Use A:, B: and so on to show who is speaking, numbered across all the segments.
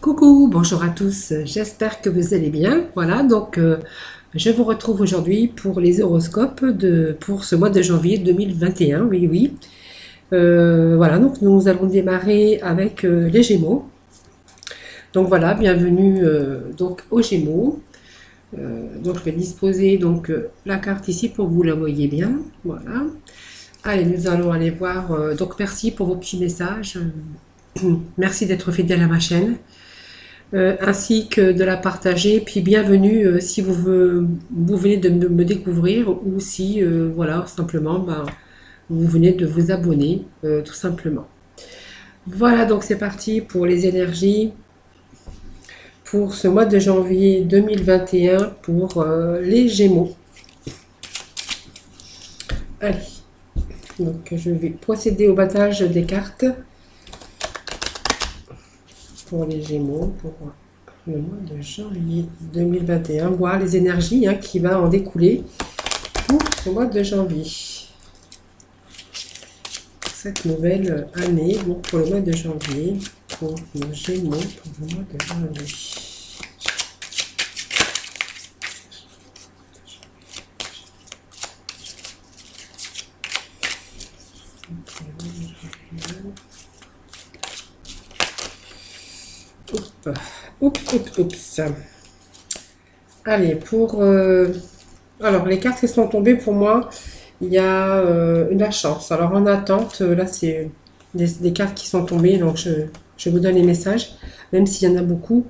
A: Coucou, bonjour à tous, j'espère que vous allez bien. Voilà, je vous retrouve aujourd'hui pour les horoscopes pour ce mois de janvier 2021. Oui, oui. Voilà, donc nous allons démarrer avec les Gémeaux. Donc voilà, bienvenue donc aux Gémeaux. Donc je vais disposer la carte ici pour que vous la voyez bien. Voilà. Allez, nous allons aller voir. Donc merci pour vos petits messages. Merci d'être fidèle à ma chaîne. Ainsi que de la partager. Puis bienvenue si vous venez de me découvrir ou si voilà simplement vous venez de vous abonner tout simplement. Voilà donc c'est parti pour les énergies pour ce mois de janvier 2021 pour les Gémeaux. Allez, donc je vais procéder au battage des cartes pour les Gémeaux pour le mois de janvier 2021, voir les énergies qui va en découler pour ce mois de janvier. Cette nouvelle année, donc pour le mois de janvier, pour nos Gémeaux, pour le mois de janvier. Oups. Allez, alors, les cartes qui sont tombées pour moi, il y a la chance. Alors, en attente, là, c'est des cartes qui sont tombées, donc je vous donne les messages, même s'il y en a beaucoup.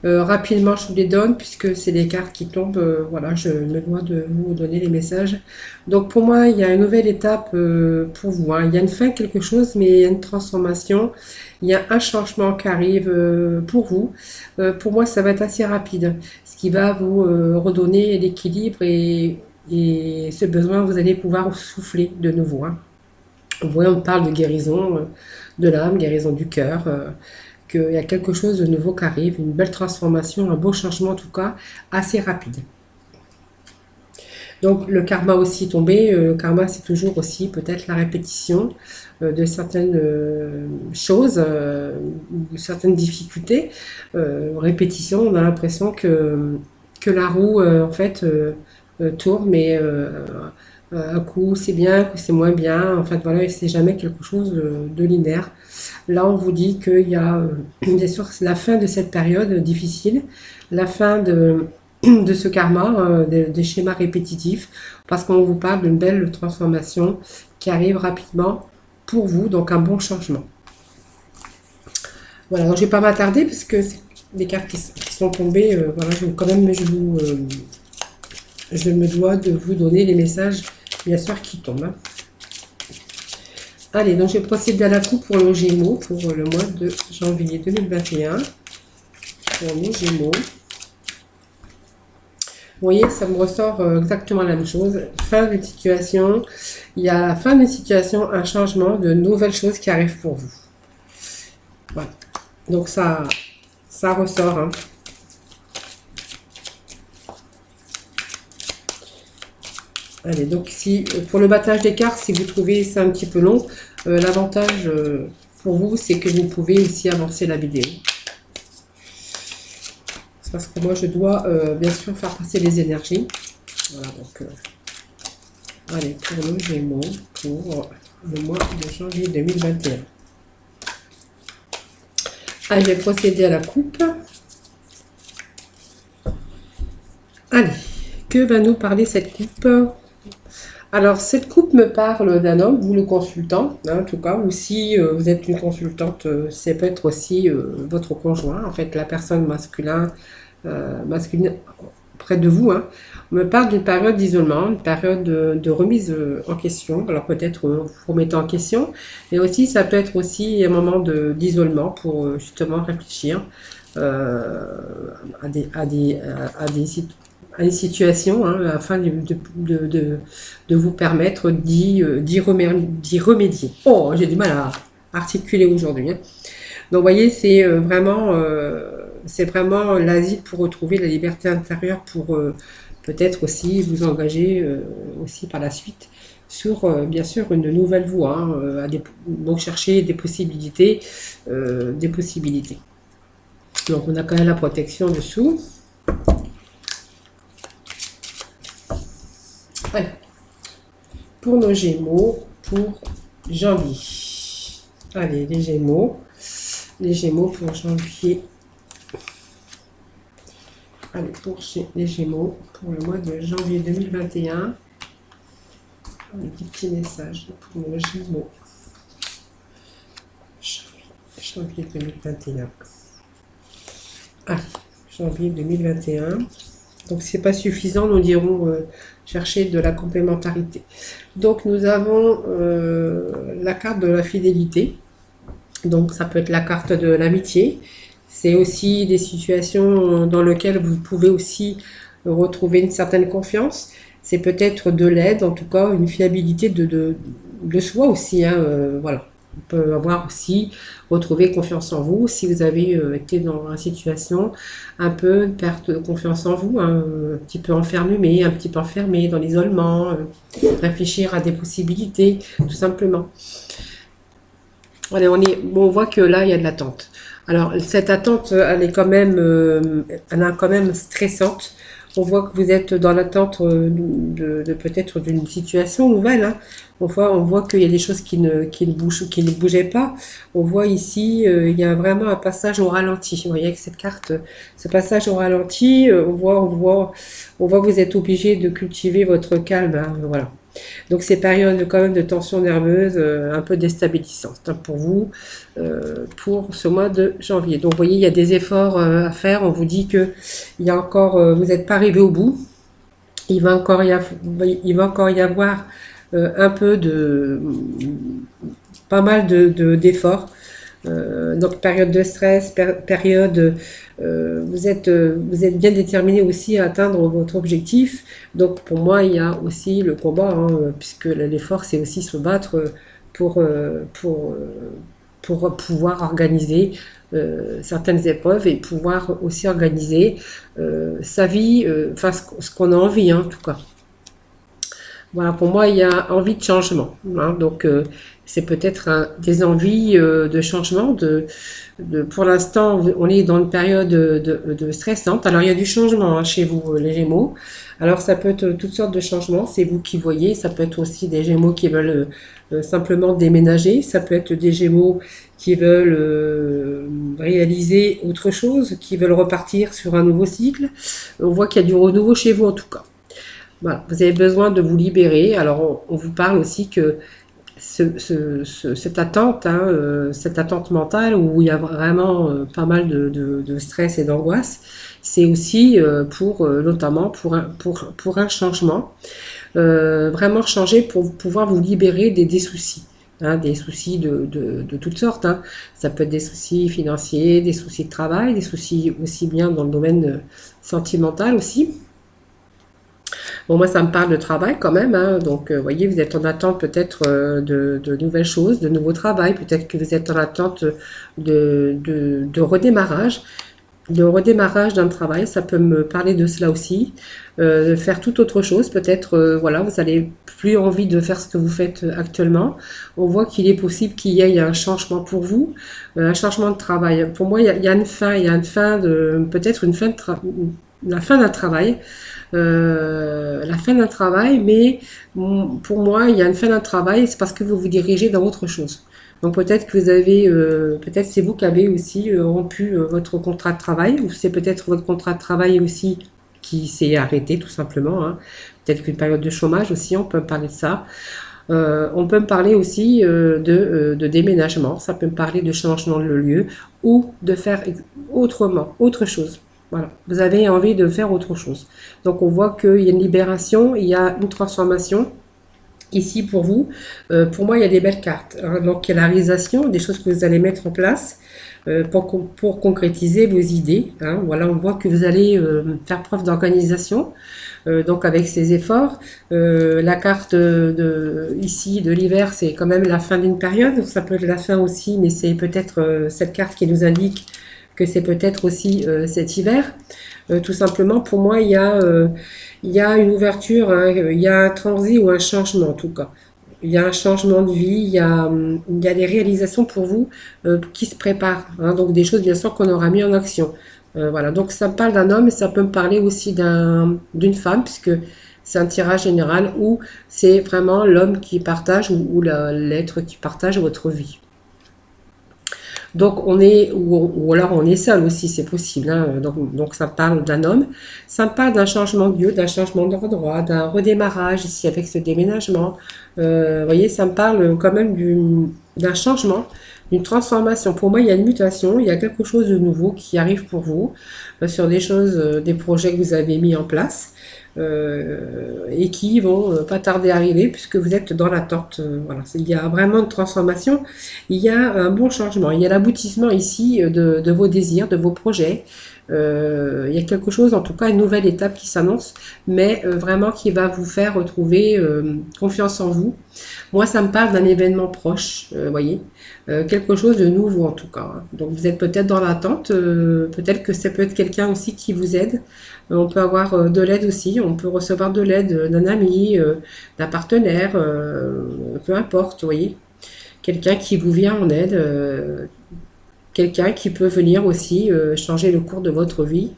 A: Rapidement, je vous les donne, puisque c'est des cartes qui tombent. Voilà, je me dois de vous donner les messages. Donc, pour moi, il y a une nouvelle étape pour vous. Il y a une fin, quelque chose, mais il y a une transformation. Il y a un changement qui arrive pour vous. Pour moi, ça va être assez rapide, ce qui va vous redonner l'équilibre et ce besoin, vous allez pouvoir souffler de nouveau. Oui, on parle de guérison de l'âme, guérison du cœur, qu'il y a quelque chose de nouveau qui arrive, une belle transformation, un beau changement en tout cas, assez rapide. Donc le karma aussi tombé, le karma c'est toujours aussi peut-être la répétition de certaines choses, certaines difficultés. Répétition, on a l'impression que la roue en fait tourne, mais un coup c'est bien, un coup c'est moins bien. En fait voilà, et c'est jamais quelque chose de linéaire. Là on vous dit qu'il y a bien sûr la fin de cette période difficile, la fin de ce karma, des schémas répétitifs, parce qu'on vous parle d'une belle transformation qui arrive rapidement pour vous, donc un bon changement. Voilà, donc je ne vais pas m'attarder parce que c'est des cartes qui sont tombées. Voilà, je me dois de vous donner les messages, bien sûr, qui tombent. Allez, donc je vais procéder à la coupe pour le Gémeaux pour le mois de janvier 2021. Pour les Gémeaux. Vous voyez, ça me ressort exactement la même chose. Fin d'une situation, il y a la fin d'une situation, un changement, de nouvelles choses qui arrivent pour vous. Voilà. Donc ça ressort. Allez, donc si pour le battage des cartes, si vous trouvez ça un petit peu long, l'avantage pour vous, c'est que vous pouvez aussi avancer la vidéo. Parce que moi je dois bien sûr faire passer les énergies. Voilà, donc allez, pour le Gémeaux pour le mois de janvier 2021. Allez, je vais procéder à la coupe. Allez, que va nous parler cette coupe? Alors, cette coupe me parle d'un homme, vous le consultant, en tout cas, ou si vous êtes une consultante, c'est peut-être aussi votre conjoint, en fait, la personne masculine près de vous. On me parle d'une période d'isolement, une période de remise en question. Alors peut-être vous remettez en question, mais aussi ça peut être aussi un moment d'isolement pour justement réfléchir à des situations afin de vous permettre d'y remédier. Oh, j'ai du mal à articuler aujourd'hui. Donc vous voyez, c'est vraiment l'asile pour retrouver la liberté intérieure, pour peut-être aussi vous engager aussi par la suite sur bien sûr une nouvelle voie, donc chercher des possibilités. Donc on a quand même la protection dessous. Voilà. Pour nos Gémeaux, pour janvier. Allez, les Gémeaux. Les Gémeaux pour janvier. Allez, pour les Gémeaux, pour le mois de janvier 2021. Un petit message pour nos Gémeaux. Janvier 2021. Ah, janvier 2021. Donc, c'est pas suffisant, nous dirons chercher de la complémentarité. Donc, nous avons la carte de la fidélité. Donc, ça peut être la carte de l'amitié. C'est aussi des situations dans lesquelles vous pouvez aussi retrouver une certaine confiance. C'est peut-être de l'aide, en tout cas, une fiabilité de soi aussi. Hein, voilà. On peut avoir aussi retrouvé confiance en vous si vous avez été dans une situation un peu de perte de confiance en vous, hein, un petit peu enfermé dans l'isolement, réfléchir à des possibilités, tout simplement. Allez, on voit que là, il y a de l'attente. Alors, cette attente, elle est quand même, elle est quand même stressante. On voit que vous êtes dans l'attente de peut-être d'une situation nouvelle. Hein. On voit qu'il y a des choses qui ne bougeaient pas. On voit ici, il y a vraiment un passage au ralenti. Vous voyez avec cette carte, ce passage au ralenti, on voit que vous êtes obligé de cultiver votre calme. Hein, voilà. Donc ces périodes quand même de tension nerveuse un peu déstabilisantes hein, pour vous pour ce mois de janvier. Donc vous voyez, il y a des efforts à faire. On vous dit que il y a encore, vous n'êtes pas arrivé au bout. Il va encore y avoir un peu pas mal d'efforts. Donc période de stress, période, vous êtes bien déterminé aussi à atteindre votre objectif. Donc pour moi, il y a aussi le combat, hein, puisque l'effort, c'est aussi se battre pour pouvoir organiser certaines épreuves et pouvoir aussi organiser sa vie, enfin ce qu'on a envie, hein, en tout cas. Voilà, pour moi, il y a envie de changement. Hein, donc, c'est peut-être des envies de changement. Pour l'instant, on est dans une période de stressante. Alors, il y a du changement hein, chez vous, les Gémeaux. Alors, ça peut être toutes sortes de changements. C'est vous qui voyez. Ça peut être aussi des Gémeaux qui veulent simplement déménager. Ça peut être des Gémeaux qui veulent réaliser autre chose, qui veulent repartir sur un nouveau cycle. On voit qu'il y a du renouveau chez vous, en tout cas. Voilà, vous avez besoin de vous libérer. Alors, on vous parle aussi que cette attente, hein, cette attente mentale où il y a vraiment pas mal de stress et d'angoisse, c'est aussi notamment pour un changement. Vraiment changer pour pouvoir vous libérer des soucis. Hein, des soucis de toutes sortes. Hein. Ça peut être des soucis financiers, des soucis de travail, des soucis aussi bien dans le domaine sentimental aussi. Bon, moi, ça me parle de travail quand même. Hein. Donc, vous voyez, vous êtes en attente peut-être de nouvelles choses, de nouveaux travail. Peut-être que vous êtes en attente de redémarrage. Le redémarrage d'un travail, ça peut me parler de cela aussi. Faire tout autre chose. Peut-être, voilà, vous n'avez plus envie de faire ce que vous faites actuellement. On voit qu'il est possible qu'il y ait un changement pour vous, un changement de travail. Pour moi, il y a une fin, peut-être la fin d'un travail. La fin d'un travail, mais pour moi, il y a une fin d'un travail, c'est parce que vous vous dirigez dans autre chose. Donc peut-être que vous avez, peut-être c'est vous qui avez aussi rompu votre contrat de travail, ou c'est peut-être votre contrat de travail aussi qui s'est arrêté tout simplement. Hein. Peut-être qu'une période de chômage aussi, on peut me parler de ça. On peut me parler aussi de déménagement, ça peut me parler de changement de lieu ou de faire autrement, autre chose. Voilà, vous avez envie de faire autre chose. Donc on voit qu'il y a une libération, il y a une transformation ici pour vous. Pour moi, il y a des belles cartes. Hein. Donc il y a la réalisation, des choses que vous allez mettre en place pour concrétiser vos idées. Hein. Voilà, on voit que vous allez faire preuve d'organisation. Donc avec ces efforts, la carte ici de l'hiver, c'est quand même la fin d'une période. Ça peut être la fin aussi, mais c'est peut-être cette carte qui nous indique que c'est peut-être aussi cet hiver. Tout simplement, pour moi, il y a une ouverture, hein, il y a un transit ou un changement en tout cas. il y a un changement de vie, il y a des réalisations pour vous qui se préparent, hein, donc des choses bien sûr qu'on aura mis en action. Voilà, donc ça me parle d'un homme et ça peut me parler aussi d'une femme, puisque c'est un tirage général où c'est vraiment l'homme qui partage ou l'être qui partage votre vie. Donc on est, ou alors on est seul aussi, c'est possible, hein. Donc ça parle d'un homme, ça me parle d'un changement de lieu, d'un changement d'endroit, d'un redémarrage ici avec ce déménagement. Vous voyez, ça me parle quand même d'un changement, d'une transformation. Pour moi, il y a une mutation, il y a quelque chose de nouveau qui arrive pour vous sur des choses, des projets que vous avez mis en place. Et qui vont pas tarder à arriver puisque vous êtes dans l'attente. Voilà, il y a vraiment une transformation, il y a un bon changement, il y a l'aboutissement ici de vos désirs, de vos projets. Il y a quelque chose, en tout cas une nouvelle étape qui s'annonce, mais vraiment qui va vous faire retrouver confiance en vous. Moi, ça me parle d'un événement proche, voyez, quelque chose de nouveau en tout cas, hein. Donc vous êtes peut-être dans l'attente, peut-être que ça peut être quelqu'un aussi qui vous aide. On peut avoir de l'aide aussi, on peut recevoir de l'aide d'un ami, d'un partenaire, peu importe, vous voyez. Quelqu'un qui vous vient en aide, quelqu'un qui peut venir aussi changer le cours de votre vie,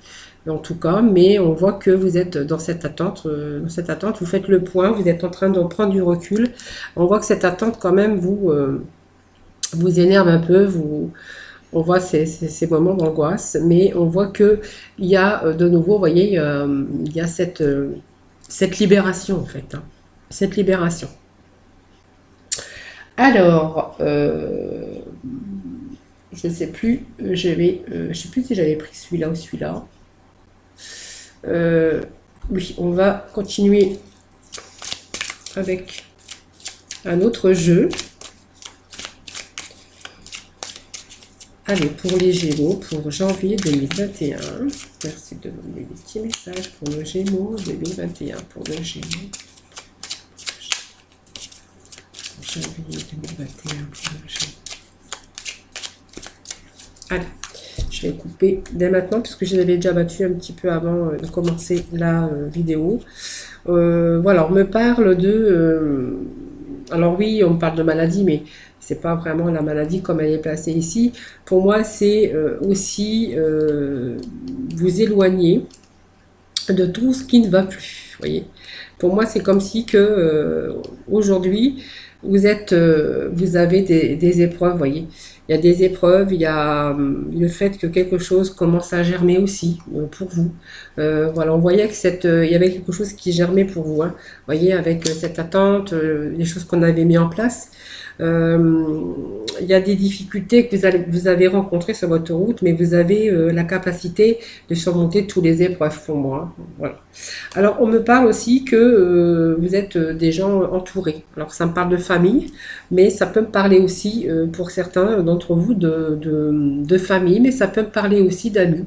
A: en tout cas, mais on voit que vous êtes dans cette attente, vous faites le point, vous êtes en train de prendre du recul. On voit que cette attente quand même vous énerve un peu, on voit ces moments d'angoisse, mais on voit que il y a de nouveau, vous voyez, il y a cette libération en fait, hein, cette libération. Alors, je ne sais plus, je sais plus si j'avais pris celui-là ou celui-là. Euh, oui, on va continuer avec un autre jeu. Allez, pour les Gémeaux, pour janvier 2021. Merci de donner des petits messages pour le Gémeaux 2021. Pour le Gémeaux. Janvier 2021 pour le Gémeaux. Allez, je vais couper dès maintenant puisque je l'avais déjà battu un petit peu avant de commencer la vidéo. Voilà, on me parle de... alors oui, on me parle de maladie, mais c'est pas vraiment la maladie comme elle est placée ici. Pour moi, c'est aussi vous éloigner de tout ce qui ne va plus. Voyez. Pour moi, c'est comme si que aujourd'hui vous avez des épreuves. Voyez, il y a des épreuves, il y a le fait que quelque chose commence à germer aussi pour vous. Voilà, on voyait que il y avait quelque chose qui germait pour vous, hein. Voyez, avec cette attente, les choses qu'on avait mis en place. Il y a des difficultés que vous avez rencontrées sur votre route, mais vous avez la capacité de surmonter tous les épreuves pour moi, hein. Voilà. Alors, on me parle aussi que vous êtes des gens entourés. Alors, ça me parle de famille, mais ça peut me parler aussi, pour certains d'entre vous, de famille, mais ça peut me parler aussi d'amis.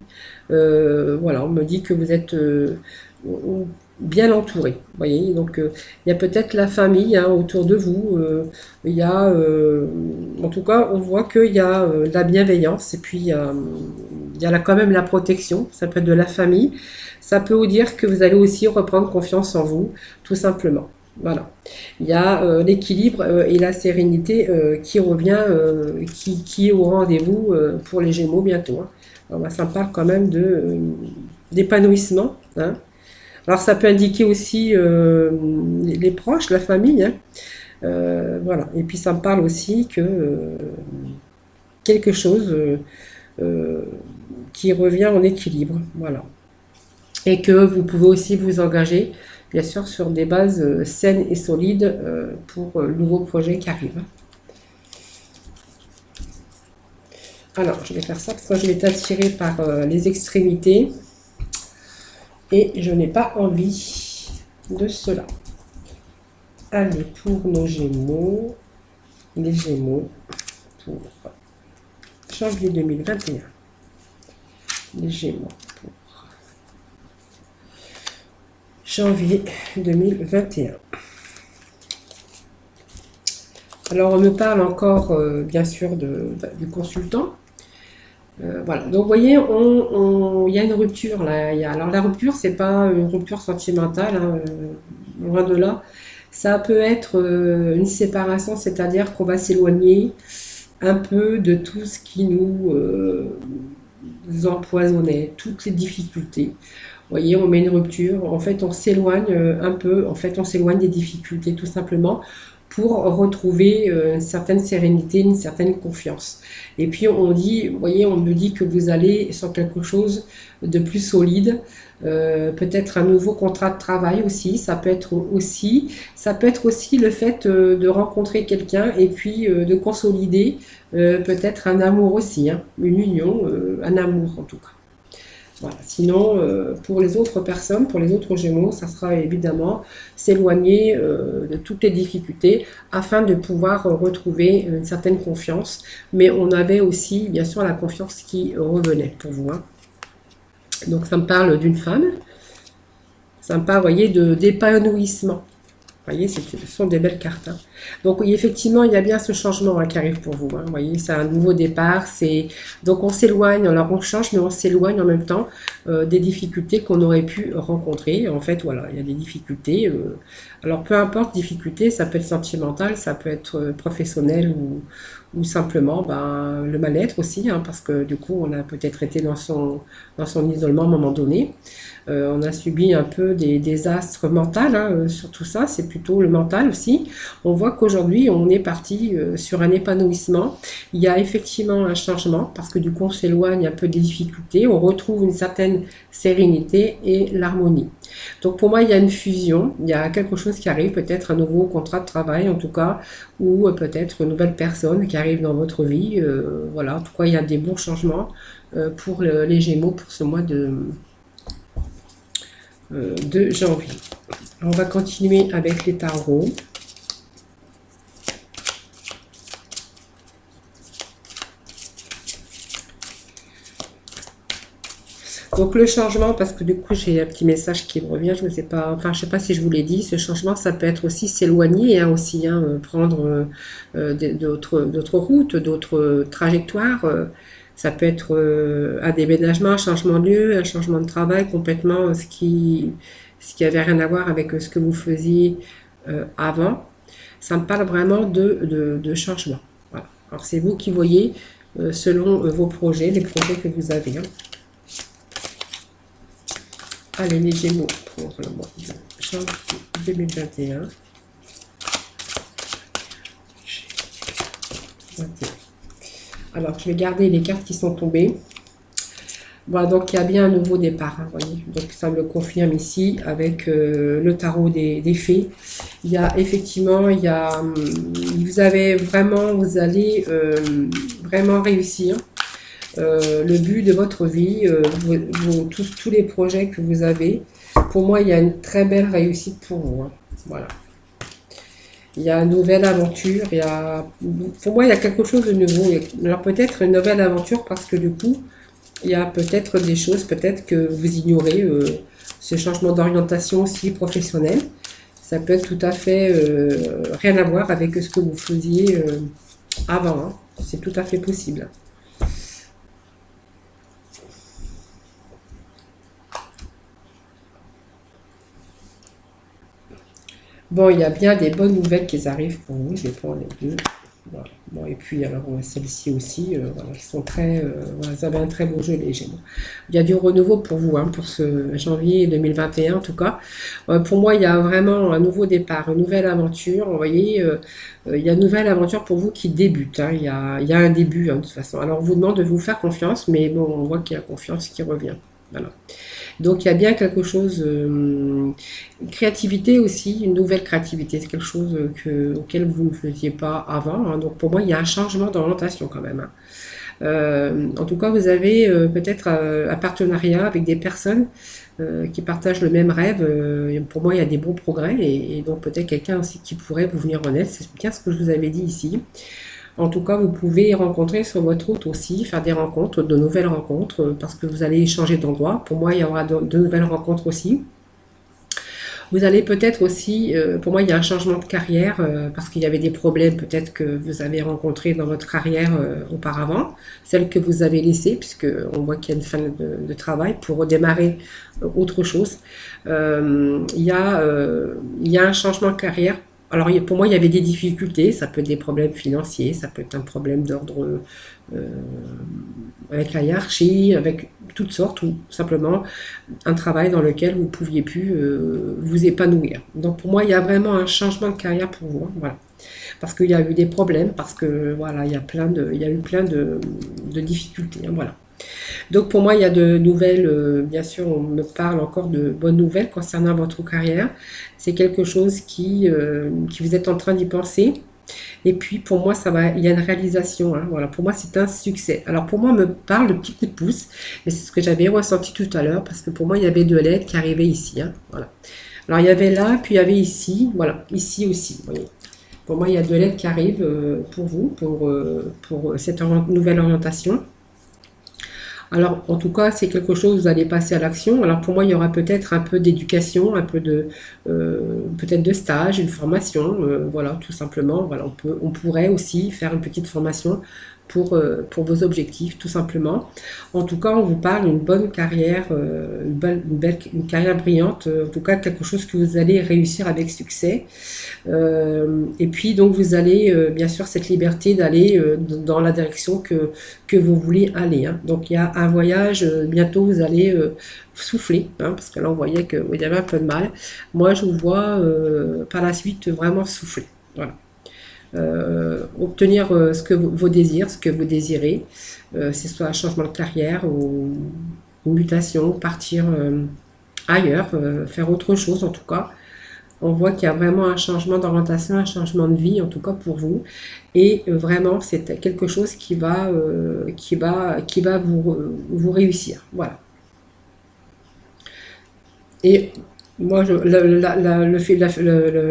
A: Voilà, on me dit que vous êtes bien entouré. Vous voyez, donc il y a peut-être la famille, hein, autour de vous. Il y a, en tout cas, on voit qu'il y a de la bienveillance et puis il y a là quand même la protection. Ça peut être de la famille. Ça peut vous dire que vous allez aussi reprendre confiance en vous, tout simplement. Voilà. Il y a l'équilibre et la sérénité qui revient, qui est au rendez-vous pour les Gémeaux bientôt, hein. Alors, ça me parle quand même d'épanouissement, hein. Alors ça peut indiquer aussi les proches, la famille, hein. Voilà. Et puis ça me parle aussi que quelque chose qui revient en équilibre. Voilà. Et que vous pouvez aussi vous engager, bien sûr, sur des bases saines et solides pour le nouveau projet qui arrive. Alors, je vais faire ça parce que je vais être attirée par les extrémités et je n'ai pas envie de cela. Allez, pour nos Gémeaux, les Gémeaux, pour janvier 2021. Les Gémeaux pour janvier 2021. Alors, on me parle encore, bien sûr, du consultant. Voilà, donc vous voyez, il y a une rupture là. Alors la rupture, c'est pas une rupture sentimentale, hein, loin de là. Ça peut être une séparation, c'est-à-dire qu'on va s'éloigner un peu de tout ce qui nous empoisonnait, toutes les difficultés. Vous voyez, on met une rupture, en fait, on s'éloigne un peu, en fait, on s'éloigne des difficultés tout simplement pour retrouver une certaine sérénité, une certaine confiance. Et puis on dit, vous voyez, on me dit que vous allez sur quelque chose de plus solide, peut-être un nouveau contrat de travail aussi, ça peut être aussi le fait de rencontrer quelqu'un et puis de consolider peut-être un amour aussi, hein, une union, un amour en tout cas. Voilà. Sinon, pour les autres personnes, pour les autres Gémeaux, ça sera évidemment s'éloigner de toutes les difficultés afin de pouvoir retrouver une certaine confiance. Mais on avait aussi, bien sûr, la confiance qui revenait pour vous, hein. Donc, ça me parle d'une femme. Ça me parle, vous voyez, d'épanouissement. Vous voyez, ce sont des belles cartes, hein. Donc oui, effectivement, il y a bien ce changement hein, qui arrive pour vous, hein. Vous voyez, c'est un nouveau départ. Donc on s'éloigne, alors on change, mais on s'éloigne en même temps des difficultés qu'on aurait pu rencontrer. En fait, voilà, il y a des difficultés. Alors peu importe, difficulté, ça peut être sentimental, ça peut être professionnel ou simplement le mal-être aussi, hein, parce que du coup, on a peut-être été dans son isolement à un moment donné. On a subi un peu des désastres mentaux hein, sur tout ça, c'est plutôt le mental aussi. On voit qu'aujourd'hui, on est parti sur un épanouissement. Il y a effectivement un changement parce que du coup, on s'éloigne un peu des difficultés, on retrouve une certaine sérénité et l'harmonie. Donc pour moi, il y a une fusion, il y a quelque chose qui arrive, peut-être un nouveau contrat de travail en tout cas, ou peut-être une nouvelle personne qui arrive dans votre vie. Voilà, en tout cas, il y a des bons changements pour les Gémeaux pour ce mois de janvier. On va continuer avec les tarots. Donc le changement, parce que du coup j'ai un petit message qui me revient, je ne sais pas, enfin je sais pas si je vous l'ai dit, ce changement ça peut être aussi s'éloigner, hein, aussi, hein, prendre d'autres routes, d'autres trajectoires. Ça peut être un déménagement, un changement de lieu, un changement de travail, complètement ce qui avait rien à voir avec ce que vous faisiez avant. Ça me parle vraiment de changement. Voilà. Alors c'est vous qui voyez selon vos projets, les projets que vous avez, hein. Allez, les Gémeaux pour le mois de janvier 2021. Alors, je vais garder les cartes qui sont tombées. Voilà, donc il y a bien un nouveau départ, hein, voyez. Donc ça me le confirme ici avec le tarot des fées. Il y a effectivement, vous allez vraiment réussir le but de votre vie, tous les projets que vous avez. Pour moi, il y a une très belle réussite pour vous, hein. Voilà. Il y a une nouvelle aventure. Pour moi, il y a quelque chose de nouveau. Alors peut-être une nouvelle aventure parce que du coup, il y a peut-être des choses, peut-être que vous ignorez ce changement d'orientation aussi professionnel. Ça peut être tout à fait rien à voir avec ce que vous faisiez avant, hein. C'est tout à fait possible. Bon, il y a bien des bonnes nouvelles qui arrivent pour vous. Je vais prendre les deux. Voilà. Bon, et puis, alors, celle-ci aussi, voilà, elles sont voilà, vous avez un très beau jeu, les Gémeaux. Il y a du renouveau pour vous, hein, pour ce janvier 2021, en tout cas. Pour moi, il y a vraiment un nouveau départ, une nouvelle aventure. Vous voyez, il y a une nouvelle aventure pour vous qui débute, hein. Il y a un début, hein, de toute façon. Alors, on vous demande de vous faire confiance, mais bon, on voit qu'il y a confiance qui revient. Voilà. Donc il y a bien quelque chose, une créativité aussi, une nouvelle créativité, c'est quelque chose auquel vous ne faisiez pas avant, hein. Donc pour moi, il y a un changement d'orientation quand même, hein. En tout cas, vous avez peut-être un partenariat avec des personnes qui partagent le même rêve. Pour moi, il y a des bons progrès et donc peut-être quelqu'un aussi qui pourrait vous venir en aide. C'est bien ce que je vous avais dit ici. En tout cas, vous pouvez rencontrer sur votre route aussi, faire des rencontres, de nouvelles rencontres, parce que vous allez changer d'endroit. Pour moi, il y aura de nouvelles rencontres aussi. Vous allez peut-être aussi, pour moi, il y a un changement de carrière, parce qu'il y avait des problèmes peut-être que vous avez rencontrés dans votre carrière auparavant, celles que vous avez laissées, puisque on voit qu'il y a une fin de travail pour redémarrer autre chose. Il y a un changement de carrière Alors pour moi, il y avait des difficultés, ça peut être des problèmes financiers, ça peut être un problème d'ordre euh, avec la hiérarchie, avec toutes sortes, ou simplement un travail dans lequel vous ne pouviez plus vous épanouir. Donc pour moi, il y a vraiment un changement de carrière pour vous, hein, voilà. Parce qu'il y a eu des problèmes, parce que voilà, il y a eu plein de difficultés, hein, voilà. Donc pour moi, il y a de nouvelles, bien sûr, on me parle encore de bonnes nouvelles concernant votre carrière. C'est quelque chose qui vous êtes en train d'y penser. Et puis pour moi, ça va, il y a une réalisation, hein, voilà, pour moi, c'est un succès. Alors pour moi, on me parle de petits coups de pouce, mais c'est ce que j'avais ressenti tout à l'heure, parce que pour moi, il y avait de l'aide qui arrivait ici, hein, voilà. Alors il y avait là, puis il y avait ici, voilà, ici aussi, vous voyez. Pour moi, il y a de l'aide qui arrive pour vous, pour cette nouvelle orientation. Alors, en tout cas, c'est quelque chose, vous allez passer à l'action. Alors, pour moi, il y aura peut-être un peu d'éducation, un peu peut-être de stage, une formation, voilà, tout simplement. Voilà, on pourrait aussi faire une petite formation pour vos objectifs, tout simplement. En tout cas, on vous parle d'une bonne carrière, une carrière brillante, en tout cas, quelque chose que vous allez réussir avec succès. Et puis, donc, vous allez, bien sûr, cette liberté d'aller dans la direction que vous voulez aller, hein. Donc il y a un voyage, bientôt vous allez souffler, hein, parce que là on voyait qu'il y avait un peu de mal. Moi je vous vois par la suite vraiment souffler. Voilà. Obtenir vos désirs, ce que vous désirez, c'est soit un changement de carrière ou une mutation, partir ailleurs, faire autre chose en tout cas. On voit qu'il y a vraiment un changement d'orientation, un changement de vie, en tout cas pour vous. Et vraiment, c'est quelque chose qui va vous réussir. Voilà. Et moi, le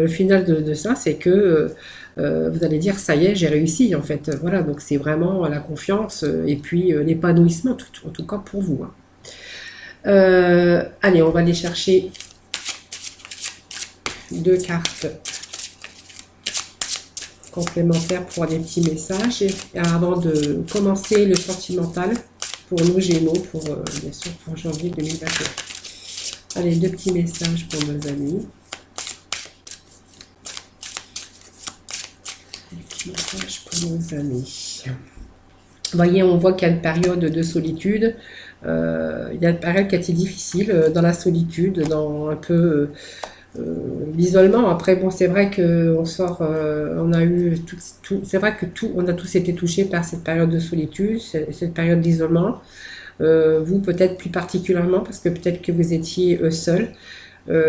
A: final de ça, c'est que vous allez dire, ça y est, j'ai réussi, en fait. Voilà, donc c'est vraiment la confiance et puis l'épanouissement, en tout cas pour vous, hein. Allez, on va aller chercher deux cartes complémentaires pour des petits messages avant de commencer le sentimental pour nos Gémeaux, bien sûr pour janvier 2021. Allez, deux petits messages pour nos amis. Des petits messages pour nos amis. Vous voyez, on voit qu'il y a une période de solitude. Il y a une période qui a été difficile dans la solitude, dans un peu l'isolement. Après, bon, c'est vrai que on sort, on a eu c'est vrai que on a tous été touchés par cette période de solitude, cette période d'isolement. Vous peut-être plus particulièrement parce que peut-être que vous étiez seul,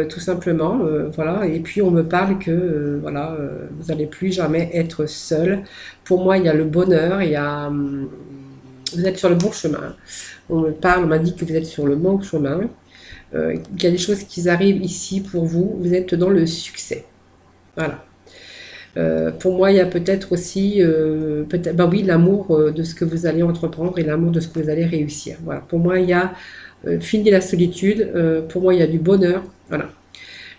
A: tout simplement, voilà. Et puis on me parle que voilà, vous n'allez plus jamais être seul. Pour moi, il y a le bonheur, vous êtes sur le bon chemin. On m'a dit que vous êtes sur le bon chemin. Il y a des choses qui arrivent ici pour vous, vous êtes dans le succès. Voilà. Pour moi, il y a peut-être aussi, ben oui, l'amour de ce que vous allez entreprendre et l'amour de ce que vous allez réussir. Voilà. Pour moi, il y a fini la solitude. Pour moi, il y a du bonheur. Voilà.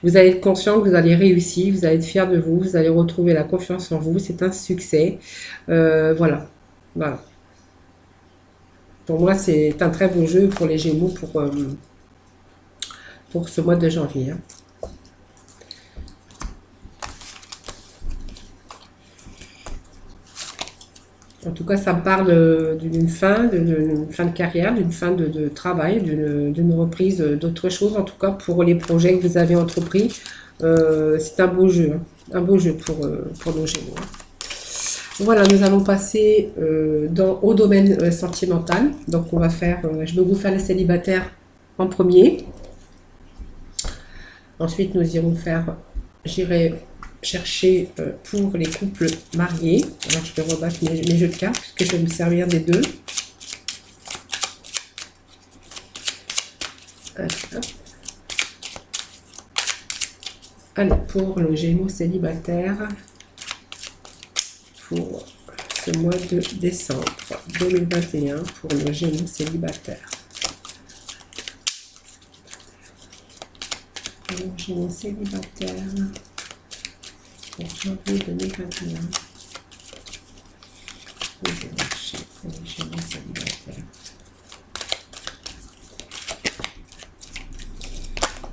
A: Vous allez être conscient que vous allez réussir, vous allez être fier de vous, vous allez retrouver la confiance en vous. C'est un succès. Voilà. Voilà. Pour moi, c'est un très beau jeu pour les Gémeaux pour ce mois de janvier, hein. En tout cas, ça me parle d'une fin de carrière, d'une fin de travail, d'une reprise d'autre chose, en tout cas pour les projets que vous avez entrepris. C'est un beau jeu, hein, un beau jeu pour nos Gémeaux, hein. Voilà, nous allons passer au domaine sentimental. Donc, je vais vous faire les célibataires en premier. Ensuite, j'irai chercher pour les couples mariés. Alors, je vais rebattre mes jeux de cartes, puisque je vais me servir des deux. Allez, pour le Gémeaux célibataire, pour ce mois de décembre 2021, pour le Gémeaux célibataire. Le Gémeaux célibataire pour janvier 2021. Vous allez chercher pour les Gémeaux célibataires.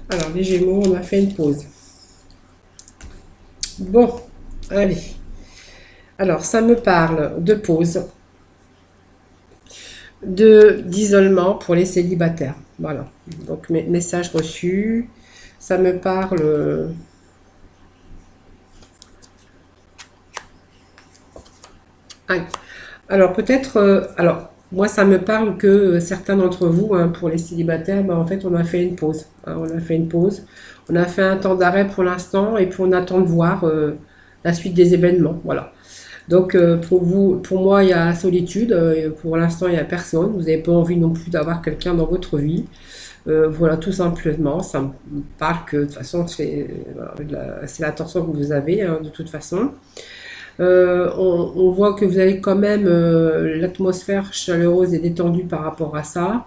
A: Alors, les Gémeaux, on a fait une pause. Bon, allez. Alors, ça me parle de pause, de d'isolement pour les célibataires. Voilà. Donc, message reçu. Ça me parle. Ah, alors peut-être, alors moi ça me parle que certains d'entre vous, hein, pour les célibataires, ben, en fait on a fait une pause, hein, on a fait une pause, on a fait un temps d'arrêt pour l'instant et puis on attend de voir la suite des événements, voilà. Donc pour vous, pour moi il y a la solitude, pour l'instant il n'y a personne, vous n'avez pas envie non plus d'avoir quelqu'un dans votre vie. Voilà, tout simplement, ça me parle que de toute façon voilà, c'est l'attention que vous avez, hein, de toute façon. On voit que vous avez quand même l'atmosphère chaleureuse et détendue par rapport à ça.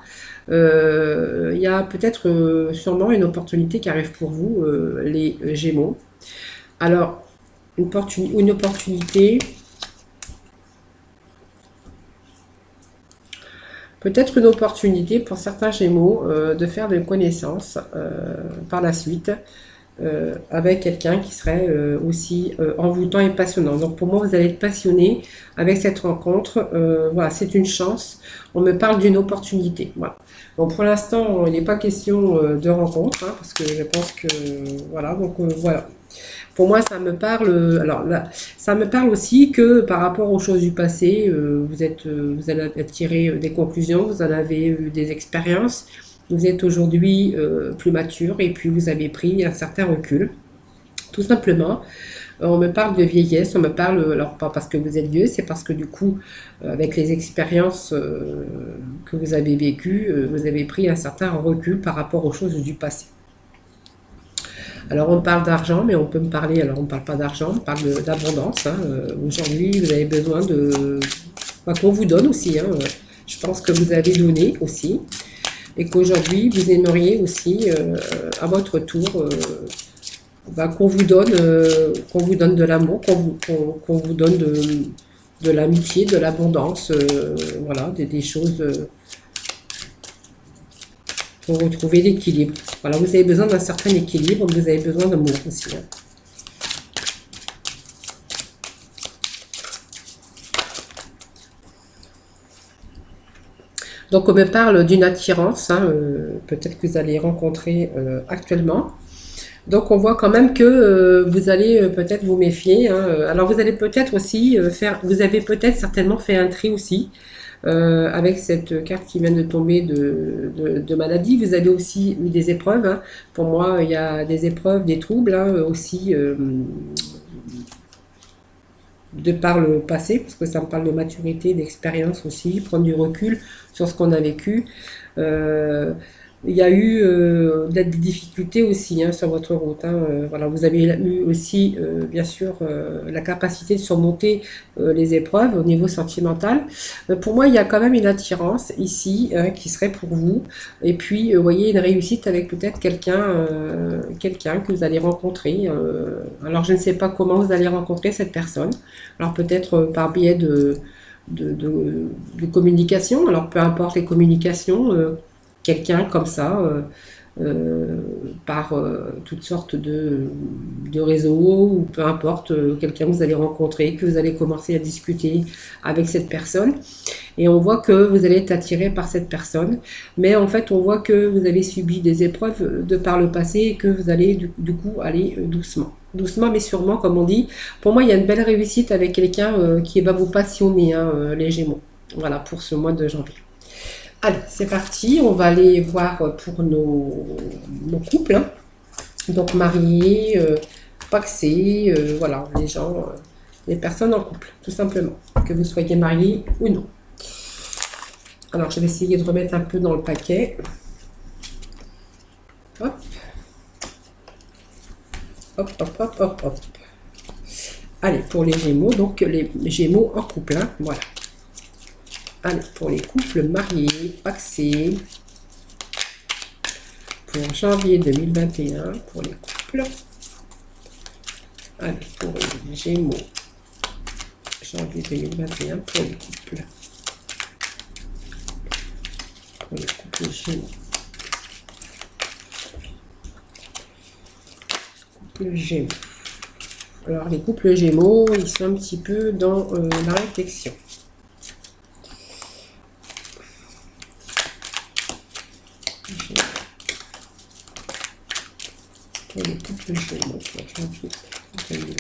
A: Il y a peut-être sûrement une opportunité qui arrive pour vous, les Gémeaux. Alors, une opportunité, peut-être une opportunité pour certains Gémeaux de faire des connaissances par la suite avec quelqu'un qui serait aussi envoûtant et passionnant. Donc pour moi, vous allez être passionné avec cette rencontre. Voilà, c'est une chance. On me parle d'une opportunité. Voilà. Donc pour l'instant, il n'est pas question de rencontre, hein, parce que je pense que voilà. Donc voilà. Pour moi, ça me parle. Alors là, ça me parle aussi que par rapport aux choses du passé, vous allez tirer des conclusions, vous en avez eu des expériences. Vous êtes aujourd'hui plus mature et puis vous avez pris un certain recul. Tout simplement, on me parle de vieillesse, on me parle, alors pas parce que vous êtes vieux, c'est parce que du coup, avec les expériences que vous avez vécues, vous avez pris un certain recul par rapport aux choses du passé. Alors on parle d'argent, mais on peut me parler, alors on ne parle pas d'argent, on parle d'abondance, hein. Aujourd'hui, vous avez besoin de, bah, qu'on vous donne aussi, hein. Je pense que vous avez donné aussi et qu'aujourd'hui vous aimeriez aussi à votre tour bah, qu'on vous donne de l'amour, qu'on vous donne de l'amitié, de l'abondance, voilà, des choses pour retrouver l'équilibre. Voilà, vous avez besoin d'un certain équilibre, vous avez besoin d'amour aussi, hein. Donc on me parle d'une attirance, hein, peut-être que vous allez rencontrer actuellement. Donc on voit quand même que vous allez peut-être vous méfier, hein. Alors vous allez peut-être aussi vous avez peut-être certainement fait un tri aussi avec cette carte qui vient de tomber de maladie. Vous avez aussi eu des épreuves, hein. Pour moi, il y a des épreuves, des troubles, hein, aussi de par le passé, parce que ça me parle de maturité, d'expérience aussi, prendre du recul sur ce qu'on a vécu. Euh, il y a eu des difficultés aussi, hein, sur votre route, hein. Voilà, vous avez eu aussi, bien sûr, la capacité de surmonter les épreuves au niveau sentimental. Pour moi, il y a quand même une attirance ici, hein, qui serait pour vous. Et puis, vous voyez, une réussite avec peut-être quelqu'un que vous allez rencontrer. Alors, je ne sais pas comment vous allez rencontrer cette personne. Alors, peut-être par biais de communication. Alors, peu importe les communications, quelqu'un comme ça, euh, par toutes sortes de réseaux, ou peu importe, quelqu'un que vous allez rencontrer, que vous allez commencer à discuter avec cette personne. Et on voit que vous allez être attiré par cette personne. Mais en fait, on voit que vous avez subi des épreuves de par le passé et que vous allez du coup aller doucement. Doucement mais sûrement, comme on dit. Pour moi, il y a une belle réussite avec quelqu'un qui va vous passionner, hein, les Gémeaux. Voilà, pour ce mois de janvier. Allez, c'est parti. On va aller voir pour nos couples, hein. Donc mariés, pacsés, voilà, les gens, les personnes en couple, tout simplement. Que vous soyez mariés ou non. Alors, je vais essayer de remettre un peu dans le paquet. Hop, hop, hop, hop, hop, hop. Allez, pour les Gémeaux, donc les Gémeaux en couple, hein, voilà. Allez, pour les couples mariés, pacsés, pour janvier 2021, pour les couples. Allez, pour les Gémeaux, janvier 2021, pour les couples. Pour les couples Gémeaux. Couple Gémeaux. Alors, les couples Gémeaux, ils sont un petit peu dans la réflexion. Pour les couples Gémeaux, janvier 2000.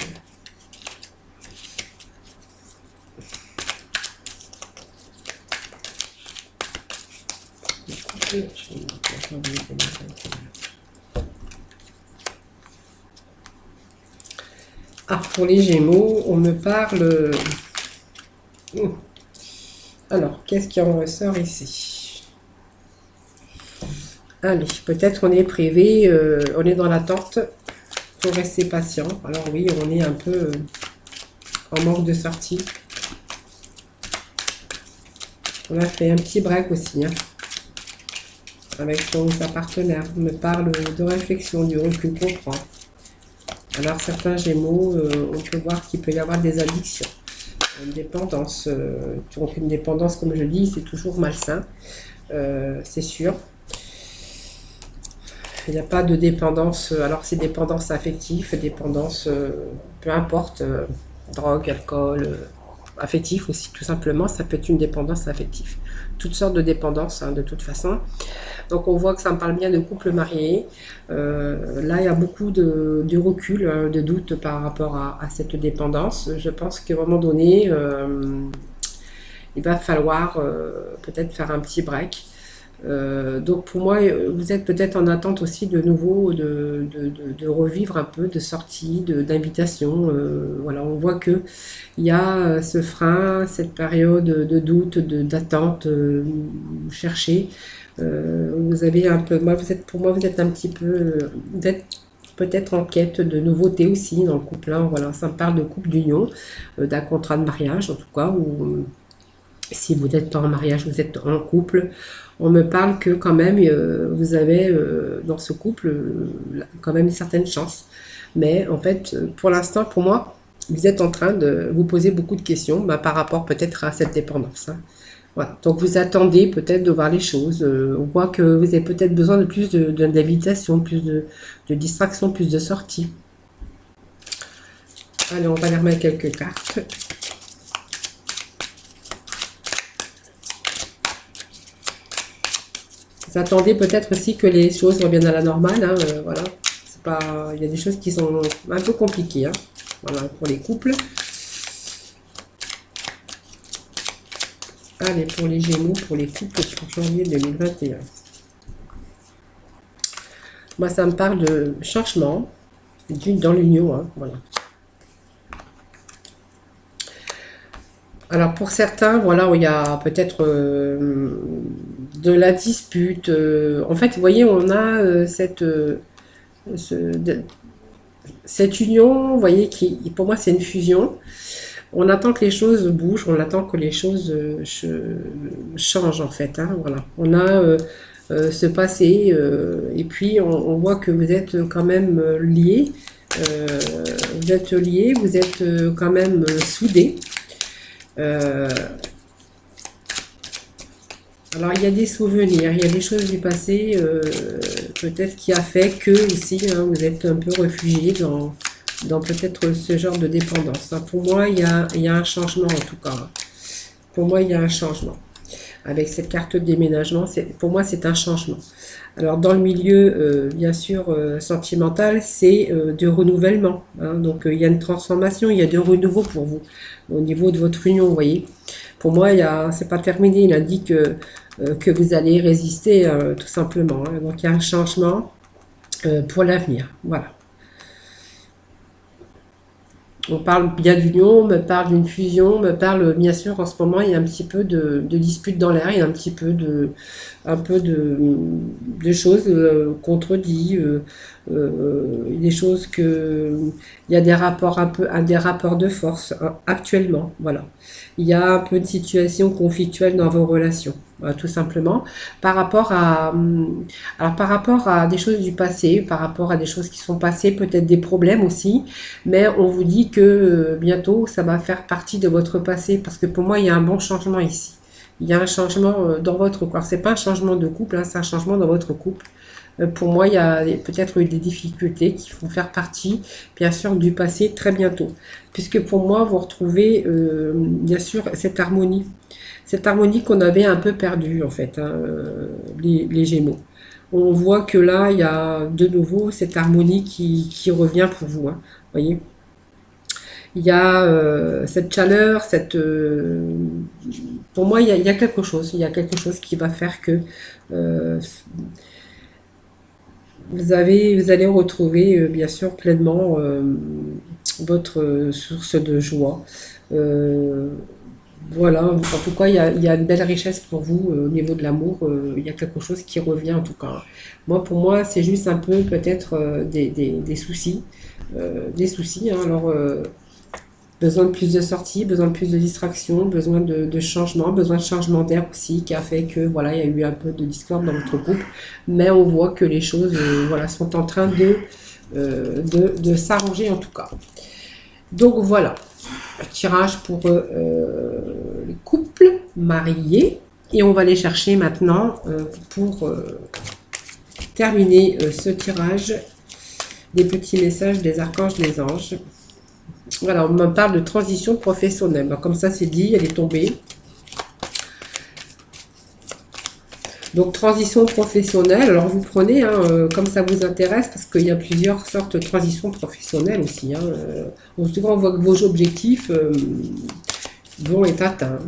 A: Les couples Gémeaux, janvier 2021. Ah, pour les Gémeaux, on me parle... Alors, qu'est-ce qui en ressort ici? Allez, peut-être on est privé, on est dans l'attente. Il faut rester patient. Alors oui, on est un peu en manque de sortie. On a fait un petit break aussi, hein, avec son ou sa partenaire. On me parle de réflexion, du recul qu'on prend. Alors certains Gémeaux, on peut voir qu'il peut y avoir des addictions, une dépendance. Donc une dépendance, comme je dis, c'est toujours malsain, c'est sûr. Il n'y a pas de dépendance, alors c'est dépendance affective, dépendance, peu importe, drogue, alcool, affectif aussi, tout simplement, ça peut être une dépendance affective. Toutes sortes de dépendances, hein, de toute façon. Donc on voit que ça me parle bien de couple marié. Là, il y a beaucoup de recul, hein, de doute par rapport à cette dépendance. Je pense qu'à un moment donné, il va falloir peut-être faire un petit break. Donc pour moi, vous êtes peut-être en attente aussi de nouveau, de revivre un peu, de sortie, d'invitation. Voilà, on voit que il y a ce frein, cette période de doute, d'attente, vous cherchez. Vous avez un peu, pour moi, vous êtes un petit peu, vous êtes peut-être en quête de nouveautés aussi dans le couple, hein. Voilà, ça me parle de couple d'union, d'un contrat de mariage en tout cas, ou si vous n'êtes pas en mariage, vous êtes en couple. On me parle que quand même, vous avez dans ce couple quand même une certaine chance. Mais en fait, pour l'instant, pour moi, vous êtes en train de vous poser beaucoup de questions, bah, par rapport peut-être à cette dépendance, hein. Voilà. Donc vous attendez peut-être de voir les choses. On voit que vous avez peut-être besoin de plus d'invitation, plus de distraction, plus de sorties. Allez, on va aller remettre quelques cartes. Vous attendez peut-être aussi que les choses reviennent à la normale, hein, voilà. C'est pas, il y a des choses qui sont un peu compliquées, hein, voilà, pour les couples. Allez, pour les Gémeaux, pour les couples pour janvier 2021. Moi, ça me parle de changement dans l'union, hein, voilà. Alors pour certains, voilà, il y a peut-être de la dispute. En fait, vous voyez, on a cette union, vous voyez, qui pour moi c'est une fusion. On attend que les choses bougent, on attend que les choses changent en fait, hein, voilà. On a ce passé et puis on voit que vous êtes quand même liés. Vous êtes liés, vous êtes quand même soudés. Alors il y a des souvenirs, il y a des choses du passé, peut-être qui a fait que aussi, hein, vous êtes un peu réfugié dans peut-être ce genre de dépendance, hein. Pour moi, il y a un changement en tout cas. Pour moi, il y a un changement. Avec cette carte de déménagement, pour moi, c'est un changement. Alors, dans le milieu, bien sûr, sentimental, c'est de renouvellement, hein. Donc, il y a une transformation, il y a de renouveau pour vous, au niveau de votre union, vous voyez. Pour moi, c'est pas terminé, il indique que vous allez résister, tout simplement, hein. Donc, il y a un changement pour l'avenir, voilà. On parle bien d'union, on me parle d'une fusion, on me parle, bien sûr, en ce moment, il y a un petit peu de dispute dans l'air, il y a un petit peu de choses contredites, des choses il y a des rapports des rapports de force, hein, actuellement, voilà. Il y a un peu de situation conflictuelle dans vos relations, voilà, tout simplement, par rapport à des choses du passé, par rapport à des choses qui sont passées, peut-être des problèmes aussi, mais on vous dit que bientôt ça va faire partie de votre passé, parce que pour moi il y a un bon changement ici. il y a un changement dans votre couple. Alors, c'est pas un changement de couple, hein, c'est un changement dans votre couple. Pour moi, il y a peut-être eu des difficultés qui vont faire partie, bien sûr, du passé très bientôt. Puisque pour moi, vous retrouvez, bien sûr, cette harmonie. Cette harmonie qu'on avait un peu perdue, en fait, hein, les Gémeaux. On voit que là, il y a de nouveau cette harmonie qui revient pour vous, hein, voyez. Il y a cette chaleur, pour moi, il y a quelque chose. Il y a quelque chose qui va faire que euh, vous allez retrouver bien sûr pleinement votre source de joie. Euh, voilà, en tout cas, il y a une belle richesse pour vous au niveau de l'amour. Il y a quelque chose qui revient en tout cas. Moi, pour moi, c'est juste un peu peut-être des soucis. Des soucis, hein. Alors, besoin de plus de sorties, besoin de plus de distractions, besoin de changement, besoin de changement d'air aussi, qui a fait que voilà, il y a eu un peu de discorde dans votre couple. Mais on voit que les choses voilà, sont en train de s'arranger en tout cas. Donc voilà, tirage pour les couples mariés. Et on va aller chercher maintenant pour terminer ce tirage des petits messages des archanges, des anges. Voilà, on me parle de transition professionnelle. Donc, comme ça, c'est dit, elle est tombée. Donc, transition professionnelle. Alors, vous prenez, hein, comme ça vous intéresse, parce qu'il y a plusieurs sortes de transitions professionnelles aussi. Hein. En tout cas, on voit que vos objectifs vont être atteints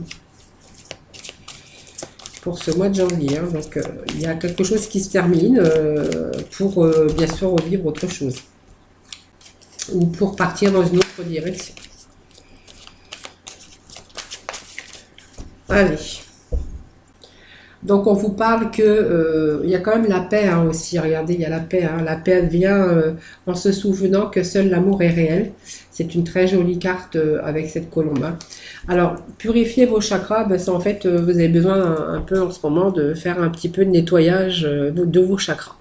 A: pour ce mois de janvier. Hein. Donc, il y a quelque chose qui se termine pour, bien sûr, revivre autre chose. Ou pour partir dans une autre direction. Allez. Donc on vous parle que il y a quand même la paix hein, aussi. Regardez, il y a la paix. Hein. La paix elle vient en se souvenant que seul l'amour est réel. C'est une très jolie carte avec cette colombe. Hein. Alors purifier vos chakras, ben, c'est en fait vous avez besoin un peu en ce moment de faire un petit peu de nettoyage de vos chakras.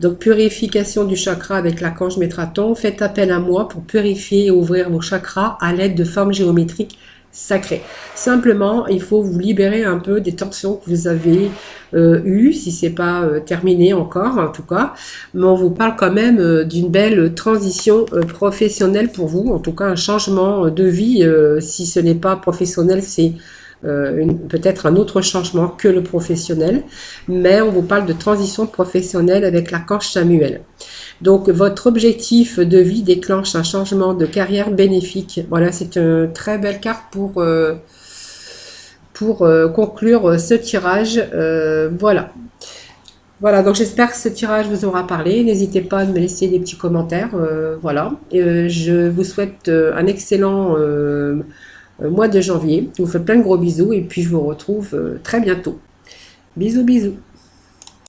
A: Donc, purification du chakra avec l'archange Métraton. Faites appel à moi pour purifier et ouvrir vos chakras à l'aide de formes géométriques sacrées. Simplement, il faut vous libérer un peu des tensions que vous avez eues, si c'est pas terminé encore, en tout cas. Mais on vous parle quand même d'une belle transition professionnelle pour vous. En tout cas, un changement de vie. Si ce n'est pas professionnel, c'est peut-être un autre changement que le professionnel, mais on vous parle de transition professionnelle avec l'archange Samuel. Donc votre objectif de vie déclenche un changement de carrière bénéfique. Voilà, c'est une très belle carte pour conclure ce tirage. Voilà. Voilà, donc j'espère que ce tirage vous aura parlé. N'hésitez pas à me laisser des petits commentaires. Voilà. Je vous souhaite un excellent mois de janvier. Je vous fais plein de gros bisous et puis je vous retrouve très bientôt. Bisous, bisous.